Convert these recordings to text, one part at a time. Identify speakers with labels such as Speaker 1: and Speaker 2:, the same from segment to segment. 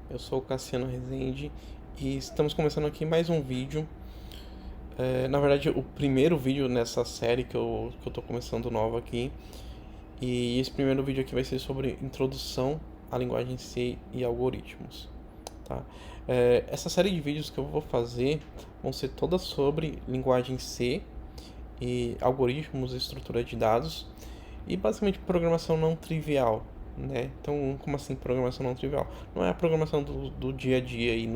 Speaker 1: Eu sou o Cassiano Rezende e estamos começando aqui mais um vídeo. Na verdade, o primeiro vídeo nessa série que eu tô começando nova aqui. E esse primeiro vídeo aqui vai ser sobre introdução à linguagem C e algoritmos, tá? Essa série de vídeos que eu vou fazer vão ser todas sobre linguagem C e algoritmos e estrutura de dados e basicamente programação não trivial, né? Então, como assim programação não trivial? Não é a programação do dia a dia aí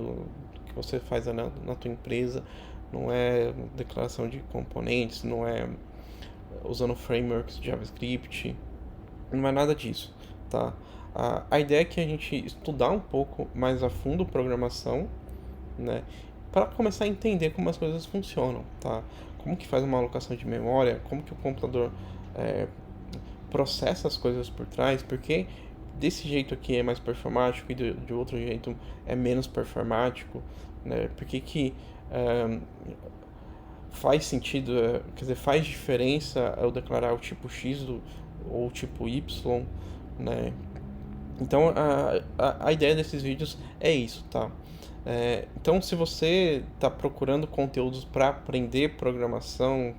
Speaker 1: que você faz na tua empresa, não é declaração de componentes, não é usando frameworks de JavaScript, não é nada disso, tá? A ideia é que a gente estudar um pouco mais a fundo programação, né? Para começar a entender como as coisas funcionam, tá? Como que faz uma alocação de memória, como que o computador é, processa as coisas por trás, porque desse jeito aqui é mais performático e de outro jeito é menos performático, né? Por que faz sentido, quer dizer, faz diferença eu declarar o tipo X ou o tipo Y, né? Então a ideia desses vídeos é isso, tá? Então se você está procurando conteúdos para aprender programação,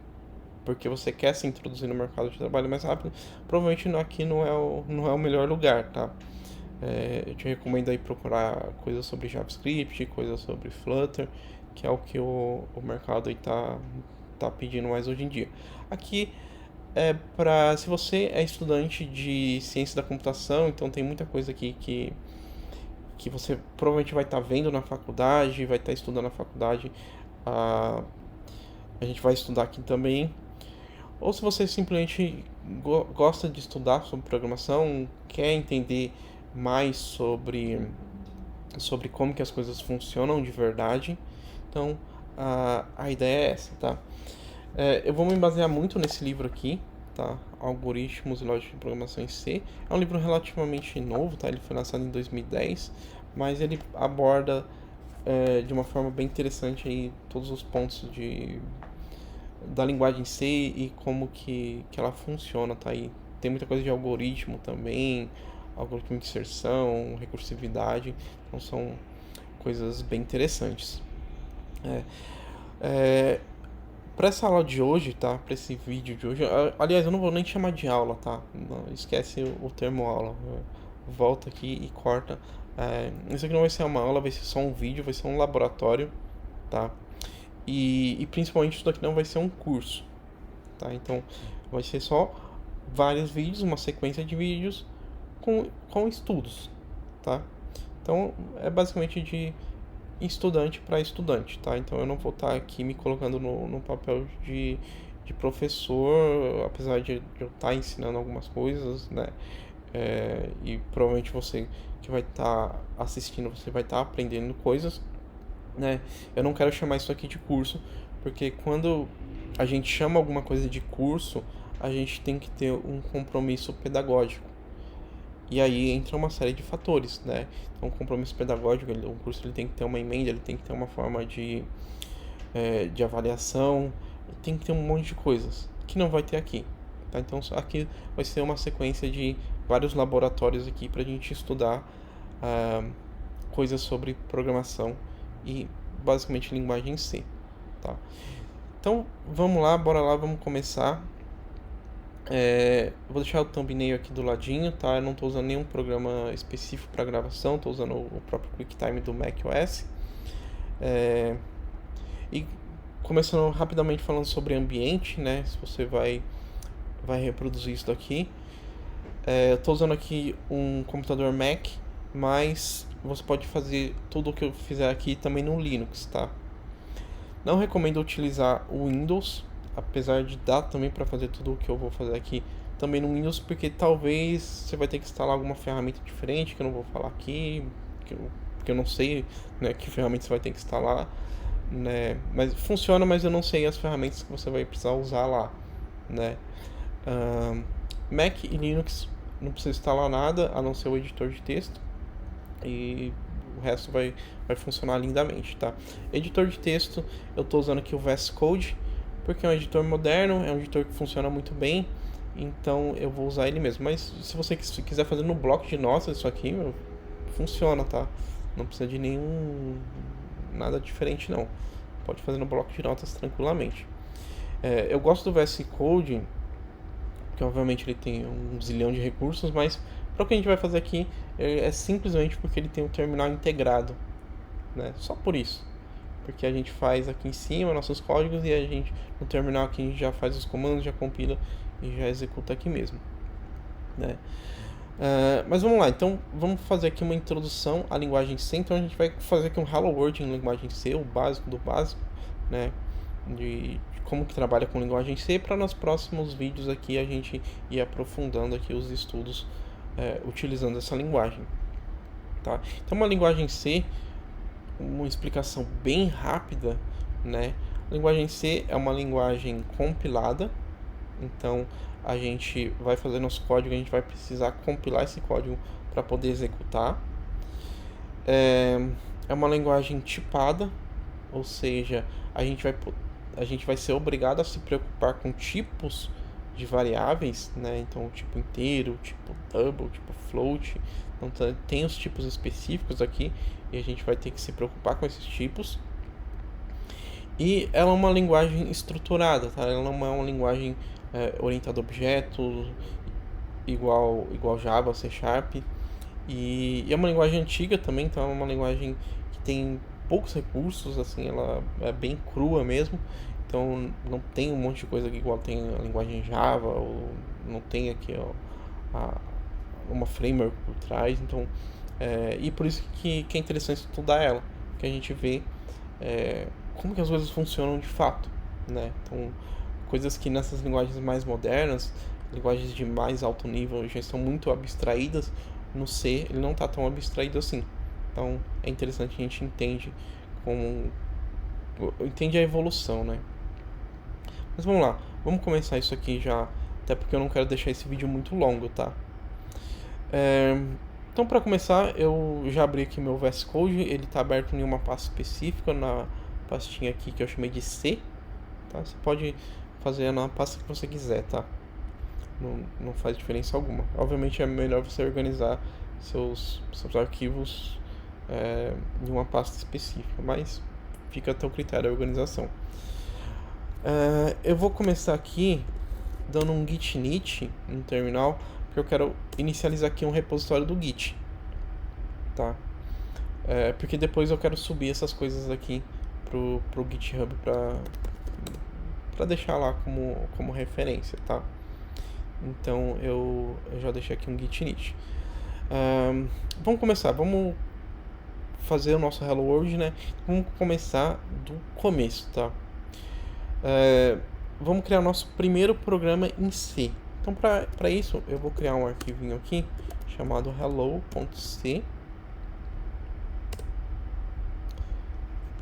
Speaker 1: porque você quer se introduzir no mercado de trabalho mais rápido, provavelmente aqui não é o melhor lugar, tá? Eu te recomendo aí procurar coisas sobre JavaScript, coisas sobre Flutter, que é o que o mercado aí tá pedindo mais hoje em dia. Aqui se você é estudante de ciência da computação, então tem muita coisa aqui que você provavelmente vai estar vendo na faculdade, vai estar estudando na faculdade, a gente vai estudar aqui também. Ou se você simplesmente gosta de estudar sobre programação, quer entender mais sobre como que as coisas funcionam de verdade, então a ideia é essa, tá? Eu vou me basear muito nesse livro aqui, tá? Algoritmos e Lógica de Programação em C. É um livro relativamente novo, tá? Ele foi lançado em 2010, mas ele aborda de uma forma bem interessante aí todos os pontos da linguagem C e como que ela funciona, tá aí. Tem muita coisa de algoritmo também, algoritmo de inserção, recursividade, então são coisas bem interessantes. É, é, para essa aula de hoje, tá? Para esse vídeo de hoje, aliás, eu não vou nem chamar de aula, tá? Não, esquece o termo aula. Volta aqui e corta. Isso aqui não vai ser uma aula, vai ser só um vídeo, vai ser um laboratório, tá? E principalmente isso daqui não vai ser um curso, tá? Então vai ser só vários vídeos, uma sequência de vídeos com estudos, tá? Então é basicamente de estudante para estudante, tá? Então eu não vou estar aqui me colocando no papel de professor, apesar de eu estar ensinando algumas coisas, né? E provavelmente você que vai estar assistindo, você vai estar aprendendo coisas, né? Eu não quero chamar isso aqui de curso, porque quando a gente chama alguma coisa de curso, a gente tem que ter um compromisso pedagógico. E aí entra uma série de fatores, né? Então, o compromisso pedagógico, o curso ele tem que ter uma emenda, ele tem que ter uma forma de avaliação, tem que ter um monte de coisas que não vai ter aqui, tá? Então, aqui vai ser uma sequência de vários laboratórios aqui para a gente estudar coisas sobre programação e basicamente linguagem C, tá? Então, vamos lá, bora lá, vamos começar. Eu vou deixar o thumbnail aqui do ladinho, tá? Eu não estou usando nenhum programa específico para gravação, estou usando o próprio QuickTime do macOS. E começando rapidamente falando sobre ambiente, né? Se você vai reproduzir isso daqui. Eu estou usando aqui um computador Mac, mas você pode fazer tudo o que eu fizer aqui também no Linux, tá? Não recomendo utilizar o Windows, apesar de dar também para fazer tudo o que eu vou fazer aqui também no Windows, porque talvez você vai ter que instalar alguma ferramenta diferente que eu não vou falar aqui, porque eu não sei, né, que ferramenta você vai ter que instalar, né? Mas funciona, mas eu não sei as ferramentas que você vai precisar usar lá, né? Mac e Linux não precisa instalar nada a não ser o editor de texto e o resto vai funcionar lindamente, tá? Editor de texto, eu estou usando aqui o VS Code, porque é um editor moderno, é um editor que funciona muito bem, então eu vou usar ele mesmo. Mas se você quiser fazer no bloco de notas isso aqui, funciona, tá? Não precisa de nada diferente não. Pode fazer no bloco de notas tranquilamente. Eu gosto do VS Code, porque obviamente ele tem um zilhão de recursos, mas para o que a gente vai fazer aqui é simplesmente porque ele tem um terminal integrado, né? Só por isso. Porque a gente faz aqui em cima nossos códigos e a gente no terminal aqui a gente já faz os comandos, já compila e já executa aqui mesmo, né? Mas vamos lá, então vamos fazer aqui uma introdução à linguagem C. Então a gente vai fazer aqui um Hello World em linguagem C, o básico do básico, né? De como que trabalha com linguagem C, para nos próximos vídeos aqui a gente ir aprofundando aqui os estudos utilizando essa linguagem, tá? Então uma linguagem C, uma explicação bem rápida, né? A linguagem C é uma linguagem compilada, então a gente vai fazer nosso código, a gente vai precisar compilar esse código para poder executar. É uma linguagem tipada, ou seja, a gente vai ser obrigado a se preocupar com tipos de variáveis, né? Então, tipo inteiro, tipo double, tipo float. Então, tem os tipos específicos aqui e a gente vai ter que se preocupar com esses tipos. E ela é uma linguagem estruturada, tá? Ela não é uma linguagem orientada a objetos, igual Java, C Sharp. E é uma linguagem antiga também, então é uma linguagem que tem poucos recursos, assim, ela é bem crua mesmo. Então não tem um monte de coisa aqui igual tem a linguagem Java, ou não tem aqui uma framework por trás. Então, e por isso que é interessante estudar ela, que a gente vê como que as coisas funcionam de fato, né? Então, coisas que nessas linguagens mais modernas, linguagens de mais alto nível, já estão muito abstraídas. No C, ele não está tão abstraído assim. Então, é interessante, a gente entende a evolução, né? Mas vamos lá, vamos começar isso aqui já, até porque eu não quero deixar esse vídeo muito longo, tá? Então, para começar, eu já abri aqui meu VS Code, ele está aberto em uma pasta específica, na pastinha aqui que eu chamei de C, tá? Você pode fazer na pasta que você quiser, tá? Não faz diferença alguma. Obviamente é melhor você organizar seus arquivos em uma pasta específica, mas fica a teu critério a organização. Eu vou começar aqui dando um git init no terminal, porque eu quero inicializar aqui um repositório do Git, tá? Porque depois eu quero subir essas coisas aqui pro GitHub para deixar lá como referência, tá? Então eu já deixei aqui um git init. Vamos começar, vamos fazer o nosso Hello World, né? Vamos começar do começo, tá? Vamos criar o nosso primeiro programa em C. Então para isso eu vou criar um arquivinho aqui chamado hello.c,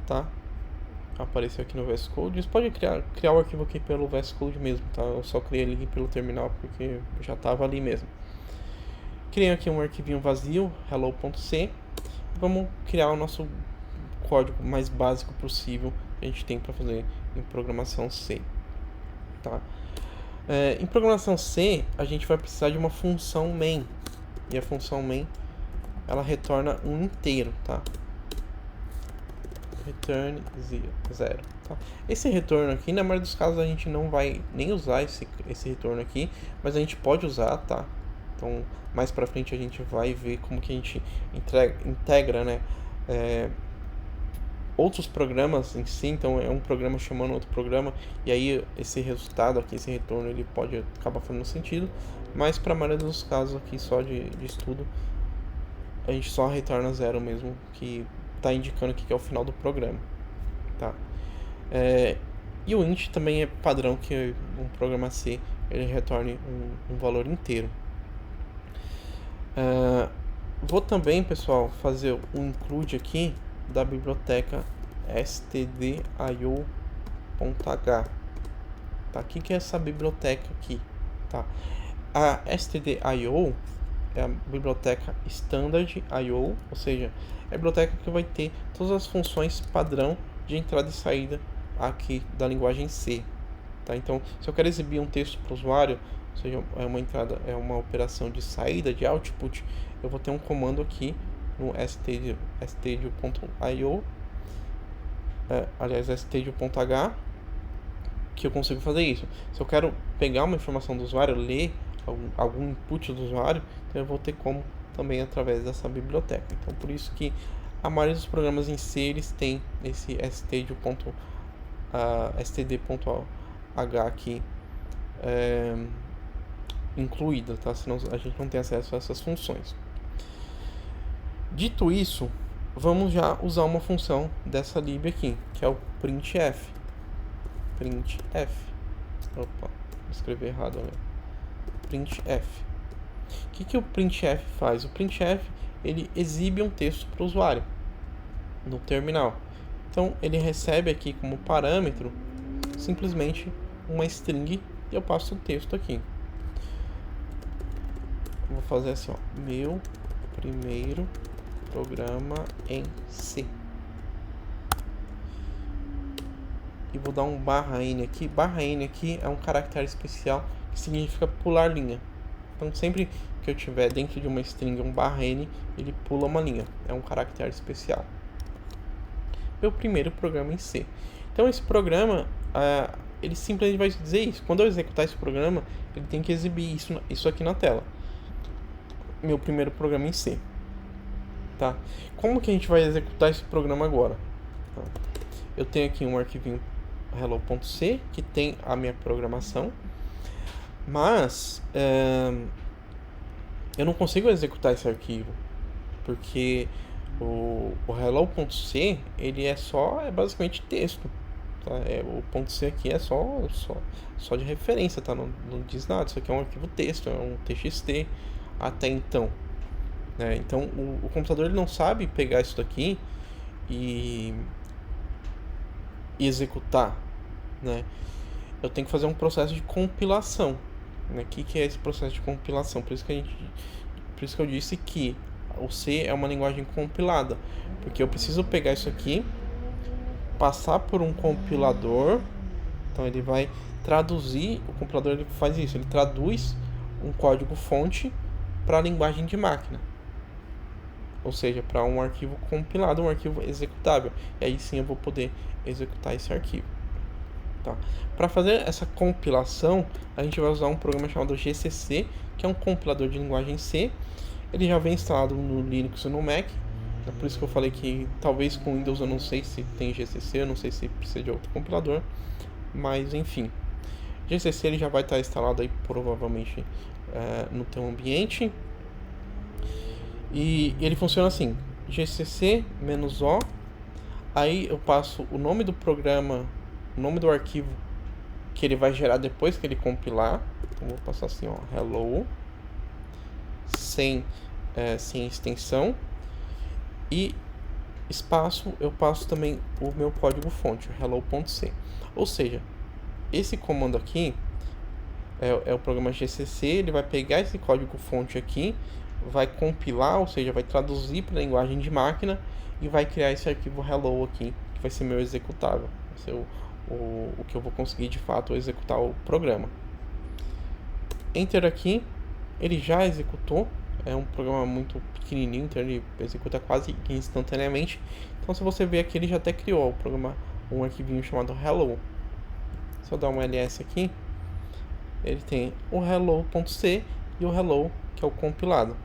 Speaker 1: tá? Apareceu aqui no VS Code. Você pode criar o arquivo aqui pelo VS Code mesmo, tá? Eu só criei ele aqui pelo terminal porque já estava ali mesmo. Criei aqui um arquivinho vazio, hello.c. Vamos criar o nosso código mais básico possível que a gente tem para fazer em programação C, tá? Em programação C, a gente vai precisar de uma função main. E a função main, ela retorna um inteiro, tá? Return 0, tá? Esse retorno aqui, na maioria dos casos, a gente não vai nem usar esse retorno aqui, mas a gente pode usar, tá? Então, mais pra frente a gente vai ver como que a gente integra, né? Outros programas em si, então é um programa chamando outro programa, e aí esse resultado aqui, esse retorno, ele pode acabar fazendo sentido, mas para a maioria dos casos aqui só de estudo, a gente só retorna 0 mesmo, que está indicando aqui que é o final do programa, tá? E o int também é padrão que um programa C ele retorne um valor inteiro. Vou também, pessoal, fazer um include aqui da biblioteca stdio.h, tá? O que é essa biblioteca aqui, tá? A stdio é a biblioteca standard IO, ou seja, é a biblioteca que vai ter todas as funções padrão de entrada e saída aqui da linguagem C, tá? Então, se eu quero exibir um texto para o usuário, ou seja, é uma operação de saída, de output, eu vou ter um comando aqui no stadio.io, aliás, stadio.h, que eu consigo fazer isso. Se eu quero pegar uma informação do usuário, ler algum input do usuário, então eu vou ter como também através dessa biblioteca. Então, por isso que a maioria dos programas em C, eles têm esse std.h aqui incluída, tá? Senão a gente não tem acesso a essas funções. Dito isso, vamos já usar uma função dessa lib aqui, que é o printf. Opa, vou escrever errado, né? Printf. O que o printf faz? O printf, ele exibe um texto para o usuário no terminal. Então, ele recebe aqui como parâmetro simplesmente uma string e eu passo o texto aqui. Vou fazer assim, ó, meu primeiro programa em C. E vou dar um /n aqui. /n aqui é um caractere especial que significa pular linha. Então, sempre que eu tiver dentro de uma string um /n, ele pula uma linha. É um caractere especial. Meu primeiro programa em C. Então, esse programa, ele simplesmente vai dizer isso. Quando eu executar esse programa, ele tem que exibir isso aqui na tela. Meu primeiro programa em C. Tá? Como que a gente vai executar esse programa agora? Tá? Eu tenho aqui um arquivinho hello.c que tem a minha programação, mas eu não consigo executar esse arquivo porque o hello.c ele é basicamente texto, tá? O .c aqui é só de referência, tá? Não diz nada, isso aqui é um arquivo texto, é um txt até então, né? Então o computador ele não sabe pegar isso daqui e executar, né? Eu tenho que fazer um processo de compilação, né? O que é esse processo de compilação? Por isso que eu disse que o C é uma linguagem compilada, porque eu preciso pegar isso aqui, passar por um compilador. Então ele vai traduzir, o compilador ele faz isso, ele traduz um código fonte para a linguagem de máquina, ou seja, para um arquivo compilado, um arquivo executável. E aí sim eu vou poder executar esse arquivo. Tá? Para fazer essa compilação, a gente vai usar um programa chamado GCC, que é um compilador de linguagem C. Ele já vem instalado no Linux e no Mac. É por isso que eu falei que talvez com Windows eu não sei se tem GCC, eu não sei se precisa de outro compilador. Mas enfim, GCC ele já vai estar instalado aí provavelmente no teu ambiente. E ele funciona assim: gcc-o, aí eu passo o nome do programa, o nome do arquivo que ele vai gerar depois que ele compilar. Então vou passar assim, ó, hello, sem extensão, e espaço, eu passo também o meu código fonte, o hello.c. Ou seja, esse comando aqui é o programa GCC, ele vai pegar esse código fonte aqui, vai compilar, ou seja, vai traduzir para a linguagem de máquina e vai criar esse arquivo hello aqui, que vai ser meu executável, vai ser o que eu vou conseguir de fato executar o programa. Enter aqui, ele já executou, é um programa muito pequenininho, então ele executa quase instantaneamente. Então se você ver aqui, ele já até criou o programa, um arquivinho chamado hello. Se eu dar um ls aqui, ele tem o hello.c e o hello, que é o compilado.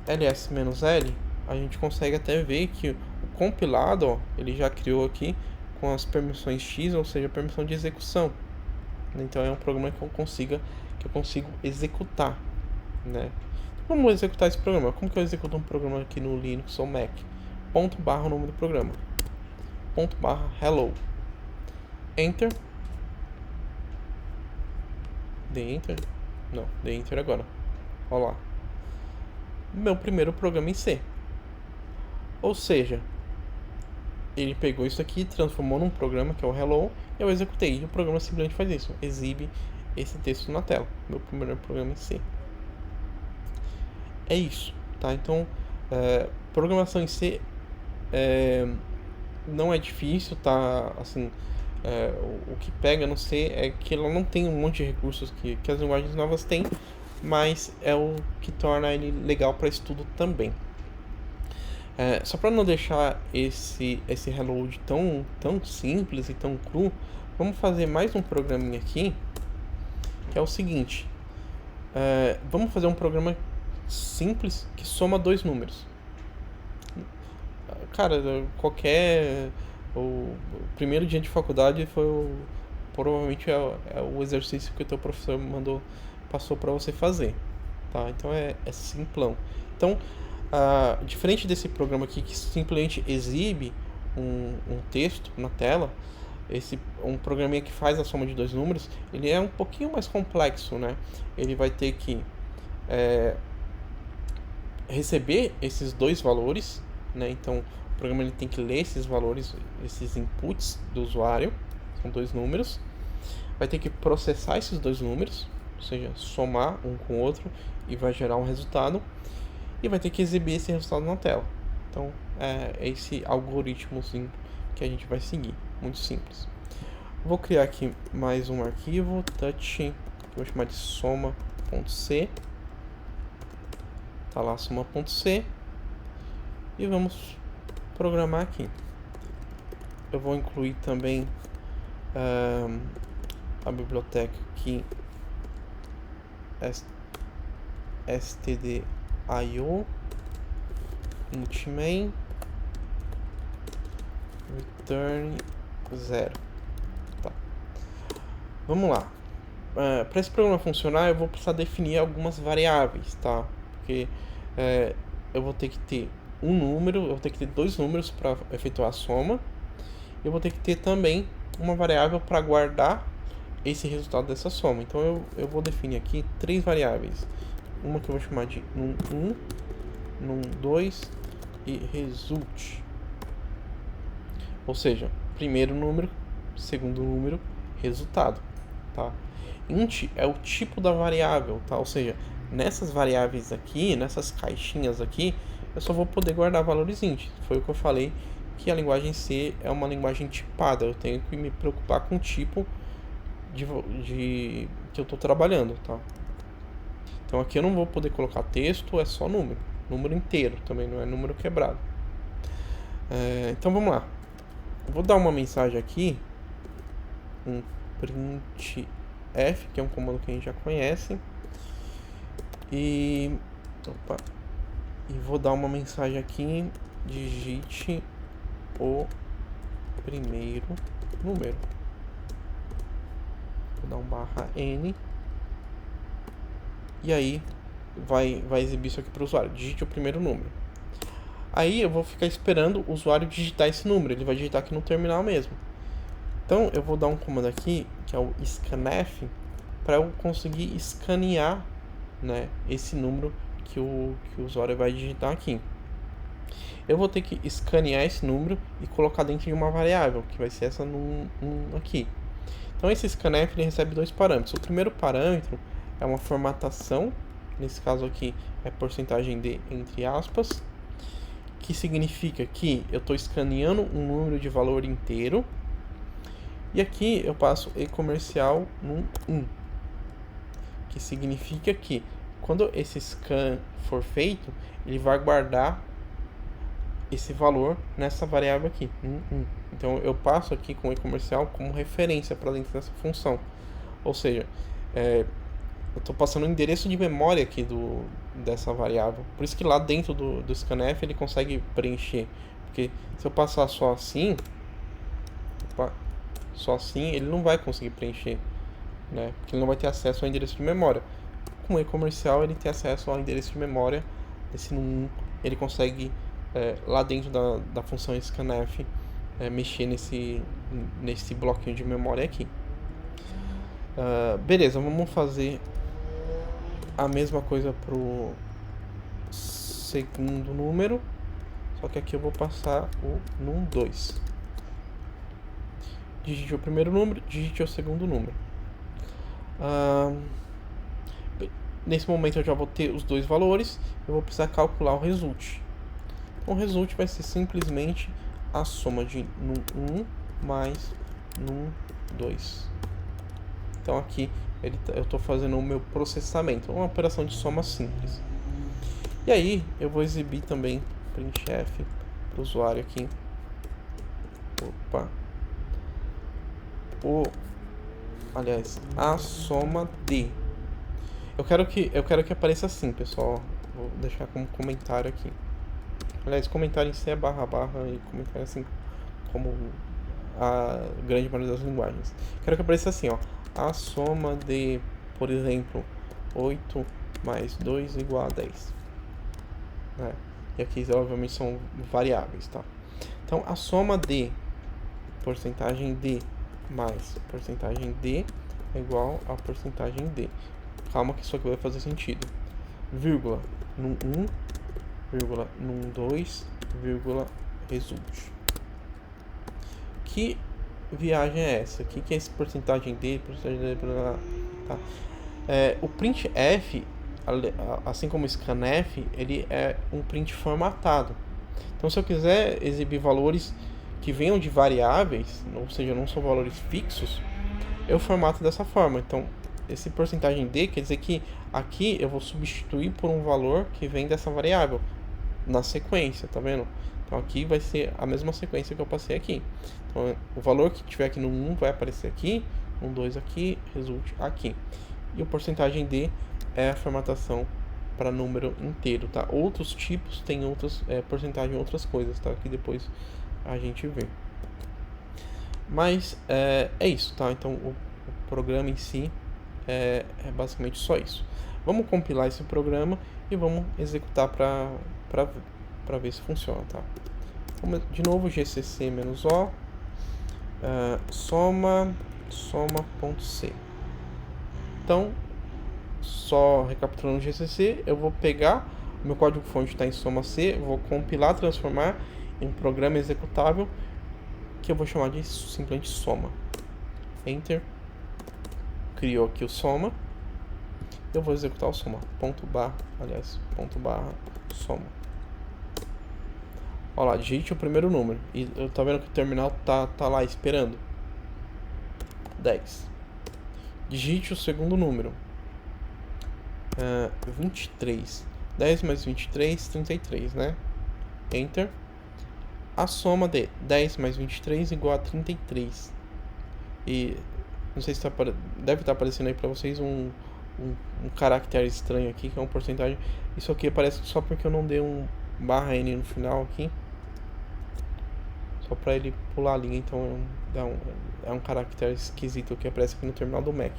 Speaker 1: ls-l, a gente consegue até ver que o compilado, ó, ele já criou aqui com as permissões X, ou seja, permissão de execução. Então é um programa que eu consigo executar, né? Vamos executar esse programa. Como que eu executo um programa aqui no Linux ou Mac? /, o nome do programa, /hello, enter. Dei enter? Não, dei enter agora. Olha lá. Meu primeiro programa em C. Ou seja, ele pegou isso aqui, transformou num programa que é o hello, e eu executei. E o programa simplesmente faz isso, exibe esse texto na tela. Meu primeiro programa em C. É isso, tá? Então, programação em C não é difícil, tá? Assim, o que pega no C é que ela não tem um monte de recursos que as linguagens novas têm, mas é o que torna ele legal para estudo também. Só para não deixar esse reload tão simples e tão cru, vamos fazer mais um programinha aqui, que é o seguinte. Vamos fazer um programa simples que soma dois números. Cara, o primeiro dia de faculdade provavelmente é o exercício que o teu professor passou para você fazer, tá? Então é simplão. Então, diferente desse programa aqui que simplesmente exibe um texto na tela, um programinha que faz a soma de dois números, ele é um pouquinho mais complexo, né? Ele vai ter que receber esses dois valores, né? Então o programa ele tem que ler esses valores, esses inputs do usuário, são dois números, vai ter que processar esses dois números, ou seja, somar um com o outro e vai gerar um resultado, e vai ter que exibir esse resultado na tela. Então é esse algoritmozinho que a gente vai seguir, muito simples. Vou criar aqui mais um arquivo, touch, que eu vou chamar de soma.c. Tá lá soma.c. E vamos programar aqui. Eu vou incluir também a biblioteca aqui stdio int_main return 0. Tá. Vamos lá. Para esse programa funcionar, eu vou precisar definir algumas variáveis, tá? Porque eu vou ter que ter um número, eu vou ter que ter dois números para efetuar a soma. Eu vou ter que ter também uma variável para guardar esse resultado dessa soma. Então eu vou definir aqui três variáveis. Uma que eu vou chamar de num1, num2 e result. Ou seja, primeiro número, segundo número, resultado, tá? Int é o tipo da variável, tá? Ou seja, nessas variáveis aqui, nessas caixinhas aqui, eu só vou poder guardar valores int. Foi o que eu falei, que a linguagem C é uma linguagem tipada. Eu tenho que me preocupar com o tipo de que eu estou trabalhando, tá? Então aqui eu não vou poder colocar texto, é só número inteiro, também não é número quebrado. Então vamos lá. Eu vou dar uma mensagem aqui, um printf, que é um comando que a gente já conhece, e vou dar uma mensagem aqui, digite o primeiro número. Vou dar um /n. E aí vai exibir isso aqui para o usuário. Digite o primeiro número. Aí eu vou ficar esperando o usuário digitar esse número. Ele vai digitar aqui no terminal mesmo. Então eu vou dar um comando aqui, que é o scanf, para eu conseguir escanear, né, esse número que o usuário vai digitar aqui. Eu vou ter que escanear esse número e colocar dentro de uma variável, que vai ser essa aqui. Então esse scanf ele recebe dois parâmetros. O primeiro parâmetro é uma formatação, nesse caso aqui é porcentagem de entre aspas, que significa que eu estou escaneando um número de valor inteiro, e aqui eu passo e-comercial num1, que significa que quando esse scan for feito, ele vai guardar esse valor nessa variável aqui, 1. Então eu passo aqui com o e-comercial como referência para dentro dessa função. Ou seja, eu estou passando o endereço de memória aqui dessa variável. Por isso que lá dentro do scanf ele consegue preencher. Porque se eu passar só assim, ele não vai conseguir preencher, né? Porque ele não vai ter acesso ao endereço de memória. Com o e-comercial ele tem acesso ao endereço de memória. Esse num, ele consegue lá dentro da função scanf mexer nesse bloquinho de memória aqui. Beleza, vamos fazer a mesma coisa pro segundo número, só que aqui eu vou passar o num2. Digite o primeiro número, digite o segundo número. Nesse momento eu já vou ter os dois valores, eu vou precisar calcular o result. Então o result vai ser simplesmente a soma de num1 mais num2. Então aqui eu estou fazendo o meu processamento, uma operação de soma simples. E aí eu vou exibir também printf para o usuário aqui. Opa. Aliás, a soma de. Eu quero que apareça assim, pessoal. Vou deixar como comentário aqui. Aliás, comentário em C é barra e comentário assim como a grande maioria das linguagens. Quero que apareça assim, ó. A soma de, por exemplo, 8 mais 2 igual a 10. Né? E aqui, obviamente, são variáveis, tá? Então, a soma de porcentagem de mais porcentagem de é igual a porcentagem de. Calma que isso aqui vai fazer sentido. Vírgula num 1, vírgula num 2, vírgula resulte. Que viagem é essa? O que é esse porcentagem de, tá? O printf, assim como o scanf, ele é um print formatado. Então, se eu quiser exibir valores que venham de variáveis, ou seja, não são valores fixos, eu formato dessa forma. Então, esse porcentagem de quer dizer que aqui eu vou substituir por um valor que vem dessa variável na sequência, tá vendo? Então aqui vai ser a mesma sequência que eu passei aqui. Então o valor que tiver aqui no 1 vai aparecer aqui, no 2 aqui, resulte aqui. E o porcentagem de é a formatação para número inteiro, tá? Outros tipos têm outras porcentagem em outras coisas, tá? Que depois a gente vê. Mas é isso, tá? Então o programa em si é basicamente só isso. Vamos compilar esse programa e vamos executar para ver se funciona, tá? De novo, gcc-o soma.c. Então, só recapitulando o GCC, eu vou pegar o meu código-fonte está em soma C, vou compilar, transformar em um programa executável que eu vou chamar de simplesmente soma. Enter. Criou aqui o soma. Eu vou executar o soma. Ponto barra soma. Olha lá, digite o primeiro número. E eu tô vendo que o terminal tá lá esperando. 10. Digite o segundo número. 23. 10 mais 23, 33, né? Enter. A soma de 10 mais 23 igual a 33. E não sei se deve estar aparecendo aí para vocês um caractere estranho aqui, que é uma porcentagem. Isso aqui aparece só porque eu não dei um barra N no final aqui. Só para ele pular a linha, então é um caractere esquisito que aparece aqui no terminal do Mac.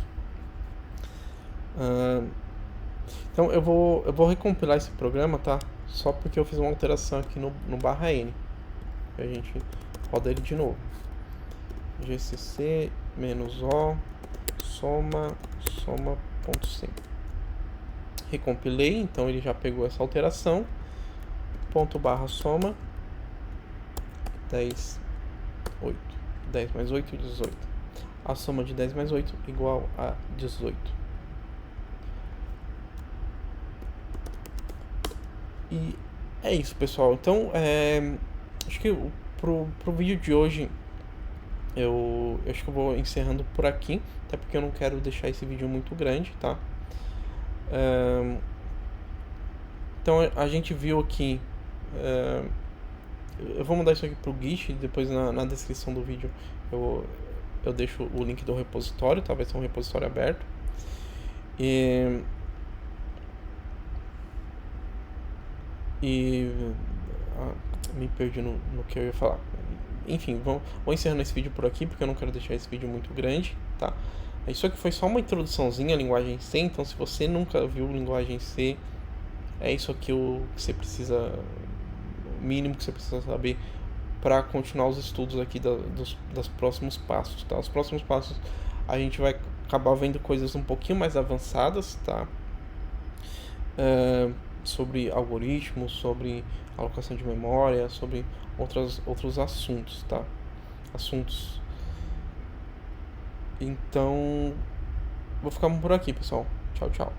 Speaker 1: Então eu vou recompilar esse programa, tá? Só porque eu fiz uma alteração aqui no barra N. A gente roda ele de novo. gcc-o soma.c. Recompilei, então ele já pegou essa alteração. Ponto barra soma 10, 8. 10 mais 8, 18. A soma de 10 mais 8 igual a 18. E é isso, pessoal. Então, acho que pro vídeo de hoje eu acho que eu vou encerrando por aqui, até porque eu não quero deixar esse vídeo muito grande, tá? Então a gente viu aqui, eu vou mandar isso aqui pro Git, depois na descrição do vídeo eu deixo o link do repositório, tá? Vai ser um repositório aberto. Me perdi no que eu ia falar. Enfim, vou encerrando esse vídeo por aqui, porque eu não quero deixar esse vídeo muito grande, tá? Isso aqui foi só uma introduçãozinha à linguagem C, então se você nunca viu linguagem C, é isso aqui o que você precisa, o mínimo que você precisa saber para continuar os estudos aqui dos próximos passos, tá? Os próximos passos a gente vai acabar vendo coisas um pouquinho mais avançadas, tá? Sobre algoritmos, sobre alocação de memória, sobre outros assuntos, tá? Então, vou ficar por aqui, pessoal. Tchau, tchau.